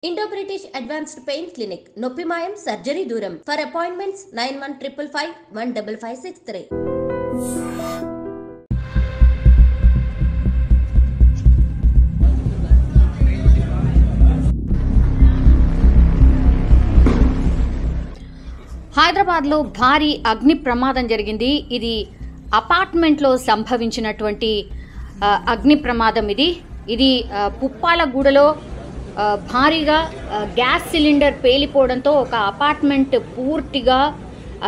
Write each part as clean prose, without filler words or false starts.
Indo-British Advanced Pain Clinic, Noppimayam Surgery Duram. For appointments 9155515563. హైదరాబాద్లో భారీ అగ్ని ప్రమాదం జరిగింది. ఇది అపార్ట్మెంట్లో సంభవించినటువంటి అగ్ని ప్రమాదం. ఇది పుప్పాలగూడలో భారీగా గ్యాస్ సిలిండర్ పేలిపోవడంతో ఒక అపార్ట్మెంట్ పూర్తిగా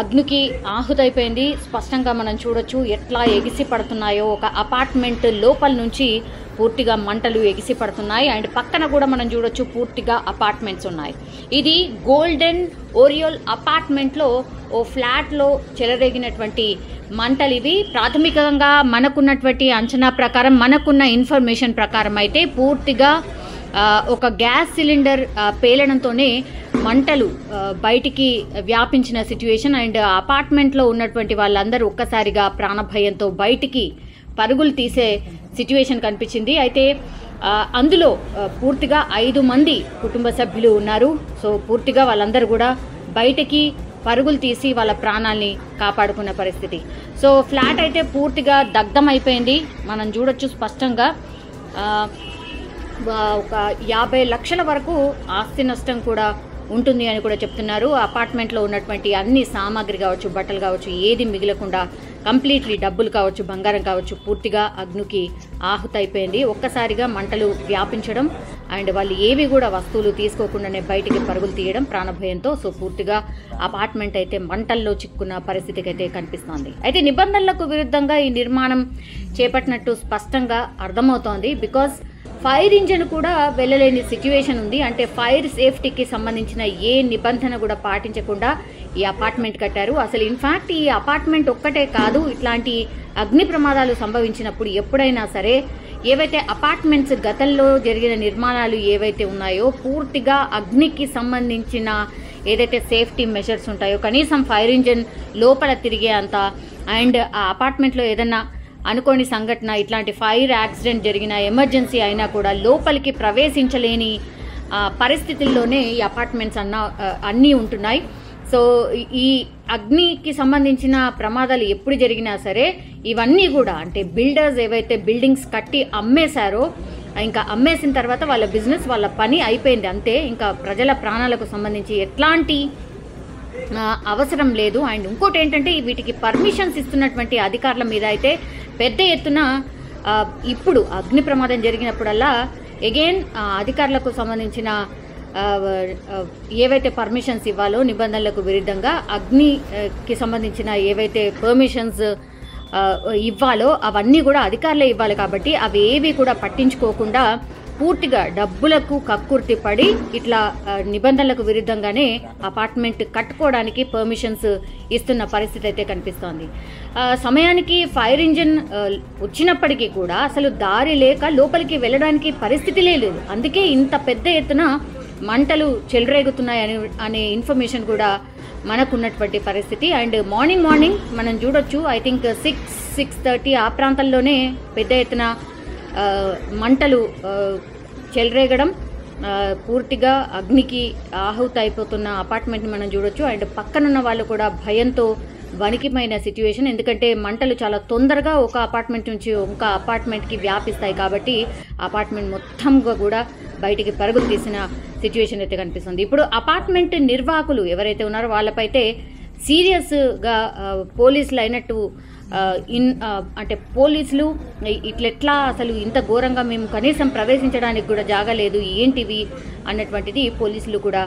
అగ్నికి ఆహుతైపోయింది. స్పష్టంగా మనం చూడొచ్చు ఎట్లా ఎగిసి పడుతున్నాయో. ఒక అపార్ట్మెంట్ లోపల నుంచి పూర్తిగా మంటలు ఎగిసి పడుతున్నాయి. అండ్ పక్కన కూడా మనం చూడొచ్చు పూర్తిగా అపార్ట్మెంట్స్ ఉన్నాయి. ఇది గోల్డెన్ ఓరియోల్ అపార్ట్మెంట్లో ఓ ఫ్లాట్లో చెలరేగినటువంటి మంటలు ఇవి. ప్రాథమికంగా మనకున్నటువంటి అంచనా ప్రకారం, మనకున్న ఇన్ఫర్మేషన్ ప్రకారం అయితే పూర్తిగా ఒక గ్యాస్ సిలిండర్ పేలడంతోనే మంటలు బయటికి వ్యాపించిన సిచ్యువేషన్. అండ్ అపార్ట్మెంట్లో ఉన్నటువంటి వాళ్ళందరూ ఒక్కసారిగా ప్రాణభయంతో బయటికి పరుగులు తీసే సిచ్యువేషన్ కనిపించింది. అయితే అందులో పూర్తిగా 5 మంది కుటుంబ సభ్యులు ఉన్నారు. సో పూర్తిగా వాళ్ళందరూ కూడా బయటికి పరుగులు తీసి వాళ్ళ ప్రాణాలని కాపాడుకున్న పరిస్థితి. సో ఫ్లాట్ అయితే పూర్తిగా దగ్ధం అయిపోయింది. మనం చూడొచ్చు స్పష్టంగా. ఒక 50 లక్షల వరకు ఆస్తి నష్టం కూడా ఉంటుంది అని కూడా చెప్తున్నారు. అపార్ట్మెంట్లో ఉన్నటువంటి అన్ని సామాగ్రి కావచ్చు, బట్టలు కావచ్చు, ఏది మిగలకుండా కంప్లీట్లీ డబ్బులు కావచ్చు, బంగారం కావచ్చు, పూర్తిగా అగ్నికి ఆహుతైపోయింది. ఒక్కసారిగా మంటలు వ్యాపించడం అండ్ వాళ్ళు ఏవి కూడా వస్తువులు తీసుకోకుండానే బయటికి పరుగులు తీయడం ప్రాణభయంతో. సో పూర్తిగా అపార్ట్మెంట్ అయితే మంటల్లో చిక్కున్న పరిస్థితికి అయితే కనిపిస్తోంది. అయితే నిబంధనలకు విరుద్ధంగా ఈ నిర్మాణం చేపట్టినట్టు స్పష్టంగా అర్థమవుతోంది. బికాజ్ ఫైర్ ఇంజిన్ కూడా వెళ్ళలేని సిచ్యువేషన్ ఉంది. అంటే ఫైర్ సేఫ్టీకి సంబంధించిన ఏ నిబంధన కూడా పాటించకుండా ఈ అపార్ట్మెంట్ కట్టారు. అసలు ఇన్ఫ్యాక్ట్ ఈ అపార్ట్మెంట్ ఒక్కటే కాదు, ఇట్లాంటి అగ్ని ప్రమాదాలు సంభవించినప్పుడు ఎప్పుడైనా సరే ఏవైతే అపార్ట్మెంట్స్ గతంలో జరిగిన నిర్మాణాలు ఏవైతే ఉన్నాయో పూర్తిగా అగ్నికి సంబంధించిన ఏదైతే సేఫ్టీ మెజర్స్ ఉంటాయో, కనీసం ఫైర్ ఇంజిన్ లోపల తిరిగే అంత, అండ్ ఆ అపార్ట్మెంట్లో ఏదన్నా అనుకోని సంఘటన, ఇట్లాంటి ఫైర్ యాక్సిడెంట్ జరిగిన, ఎమర్జెన్సీ అయినా కూడా లోపలికి ప్రవేశించలేని పరిస్థితుల్లోనే ఈ అపార్ట్మెంట్స్ అన్నీ ఉంటున్నాయి. సో ఈ అగ్నికి సంబంధించిన ప్రమాదాలు ఎప్పుడు జరిగినా సరే ఇవన్నీ కూడా అంటే బిల్డర్స్ ఏవైతే బిల్డింగ్స్ కట్టి అమ్మేశారో, ఇంకా అమ్మేసిన తర్వాత వాళ్ళ బిజినెస్, వాళ్ళ పని అయిపోయింది అంతే. ఇంకా ప్రజల ప్రాణాలకు సంబంధించి ఎట్లాంటి అవసరం లేదు. అండ్ ఇంకోటి ఏంటంటే వీటికి పర్మిషన్స్ ఇస్తున్నటువంటి అధికారుల మీద అయితే పెద్ద ఎత్తున ఇప్పుడు అగ్ని ప్రమాదం జరిగినప్పుడల్లా అగైన్ అధికారులకు సంబంధించిన ఏవైతే పర్మిషన్స్ ఇవ్వాలో నిబంధనలకు విరుద్ధంగా అగ్నికి సంబంధించిన ఏవైతే పర్మిషన్స్ ఇవ్వాలో అవన్నీ కూడా అధికారులే ఇవ్వాలి. కాబట్టి అవి ఏవి కూడా పట్టించుకోకుండా పూర్తిగా డబ్బులకు కక్కుర్తి పడి ఇట్లా నిబంధనలకు విరుద్ధంగానే అపార్ట్మెంట్ కట్టుకోవడానికి పర్మిషన్స్ ఇస్తున్న పరిస్థితి అయితే కనిపిస్తోంది. సమయానికి ఫైర్ ఇంజిన్ వచ్చినప్పటికీ కూడా అసలు దారి లేక లోపలికి వెళ్ళడానికి పరిస్థితి లేదు. అందుకే ఇంత పెద్ద ఎత్తున మంటలు చెలరేగుతున్నాయని అనే ఇన్ఫర్మేషన్ కూడా మనకున్నటువంటి పరిస్థితి. అండ్ మార్నింగ్ మనం చూడొచ్చు, ఐ థింక్ 6-6:30 ఆ ప్రాంతంలోనే పెద్ద ఎత్తున మంటలు చెలరేగడం, పూర్తిగా అగ్నికి ఆహుతి అయిపోతున్న అపార్ట్మెంట్ని మనం చూడొచ్చు. అండ్ పక్కనున్న వాళ్ళు కూడా భయంతో వణికిపోయిన సిచ్యువేషన్. ఎందుకంటే మంటలు చాలా తొందరగా ఒక అపార్ట్మెంట్ నుంచి ఒక అపార్ట్మెంట్కి వ్యాపిస్తాయి. కాబట్టి అపార్ట్మెంట్ మొత్తంగా కూడా బయటికి పరుగులు తీసిన సిచ్యువేషన్ అయితే కనిపిస్తుంది. ఇప్పుడు అపార్ట్మెంట్ నిర్వాహకులు ఎవరైతే ఉన్నారో వాళ్ళపైతే సీరియస్గా పోలీసులు అయినట్టు అంటే పోలీసులు ఇట్లెట్లా అసలు ఇంత ఘోరంగా మేము కనీసం ప్రవేశించడానికి కూడా జాగలేదు ఏంటివి అన్నటువంటిది పోలీసులు కూడా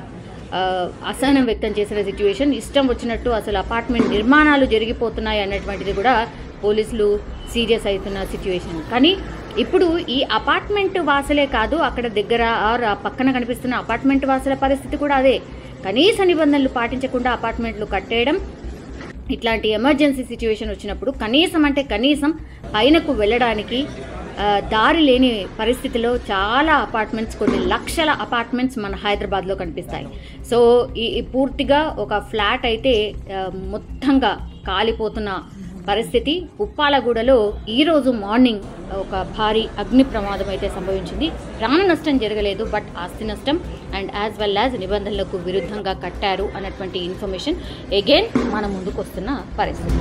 అసహనం వ్యక్తం చేసిన సిచ్యువేషన్. ఇష్టం వచ్చినట్టు అసలు అపార్ట్మెంట్ నిర్మాణాలు జరిగిపోతున్నాయి అన్నటువంటిది కూడా పోలీసులు సీరియస్ అవుతున్న సిచ్యువేషన్. కానీ ఇప్పుడు ఈ అపార్ట్మెంట్ వాసులే కాదు, అక్కడ దగ్గర ఆర్ పక్కన కనిపిస్తున్న అపార్ట్మెంట్ వాసుల పరిస్థితి కూడా అదే. కనీస నిబంధనలు పాటించకుండా అపార్ట్మెంట్లు కట్టేయడం, ఇట్లాంటి ఎమర్జెన్సీ సిచ్యువేషన్ వచ్చినప్పుడు కనీసం పైనకు వెళ్ళడానికి దారి లేని పరిస్థితిలో చాలా అపార్ట్మెంట్స్, కొన్ని లక్షల అపార్ట్మెంట్స్ మన హైదరాబాద్లో కనిపిస్తాయి. సో ఈ పూర్తిగా ఒక ఫ్లాట్ అయితే మొత్తంగా కాలిపోతున్న పరిస్థితి. ఉప్పాలగూడలో ఈరోజు మార్నింగ్ ఒక భారీ అగ్ని ప్రమాదం అయితే సంభవించింది. ప్రాణ నష్టం జరగలేదు, బట్ ఆస్తి నష్టం అండ్ యాజ్ వెల్ యాజ్ నిబంధనలకు విరుద్ధంగా కట్టారు అన్నటువంటి ఇన్ఫర్మేషన్ అగైన్ మన ముందుకు వస్తున్న పరిస్థితి.